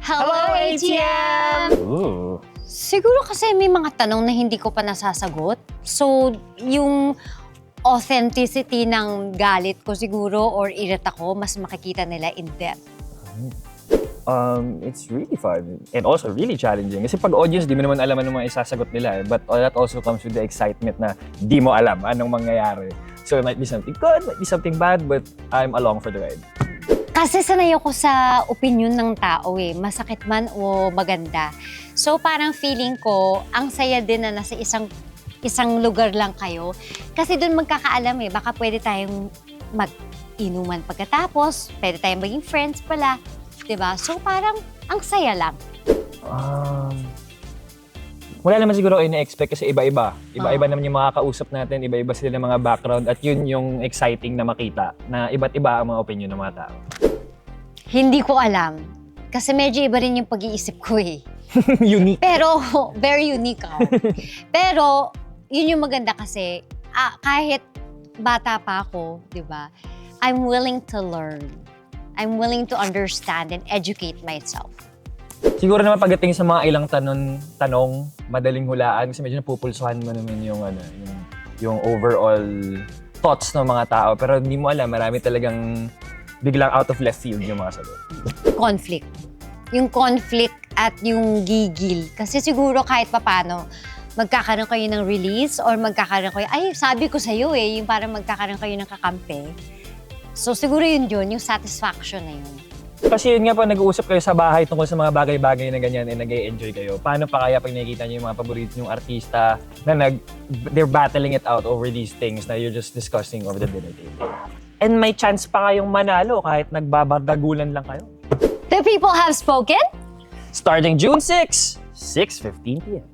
Hello, ATM! Ooh. Siguro kasi may mga tanong na hindi ko pa nasasagot. So, yung authenticity ng galit ko siguro or irita ko, mas makikita nila in depth. It's really fun and also really challenging. Kasi pag audience, di mo naman alam anong mga isasagot nila. But that also comes with the excitement na di mo alam anong mangyayari. So it might be something good, might be something bad, but I'm along for the ride. Kasi sanay ako sa opinion ng tao masakit man o maganda. So parang feeling ko, ang saya din na nasa isang lugar lang kayo. Kasi doon magkakaalam baka pwede tayong mag-inuman pagkatapos, pwede tayong maging friends pala. Diba? So parang ang saya lang. Wala naman siguro kayo na-expect kasi iba-iba. Iba-iba naman yung mga kausap natin, iba-iba sila ng mga background at yun yung exciting na makita na iba't iba ang mga opinion ng mga tao. Hindi ko alam. Kasi medyo iba rin yung pag-iisip ko Unique. Pero, very unique ako. Pero, yun yung maganda kasi, kahit bata pa ako, di ba, I'm willing to learn. I'm willing to understand and educate myself. Siguro naman pagdating sa mga ilang tanong, madaling hulaan kasi medyo napupulsuhan mo naman yung overall thoughts ng mga tao. Pero hindi mo alam, marami talagang biglang out of left field yung mga sagot. Conflict. Yung conflict at yung gigil. Kasi siguro kahit papano, magkakaroon kayo ng release or magkakaroon kayo, ay sabi ko sa'yo yung parang magkakaroon kayo ng kakampi. So siguro yun yung satisfaction na yun. Kasi yun nga po, nag-uusap kayo sa bahay tungkol sa mga bagay-bagay na ganyan and nag-enjoy kayo. Paano pa kaya pag nakikita niyo yung mga paborito niyong artista na they're battling it out over these things na you're just discussing over the dinner table? And may chance pa kayong manalo kahit nagbabardagulan lang kayo. The people have spoken? Starting June 6, 6:15 p.m.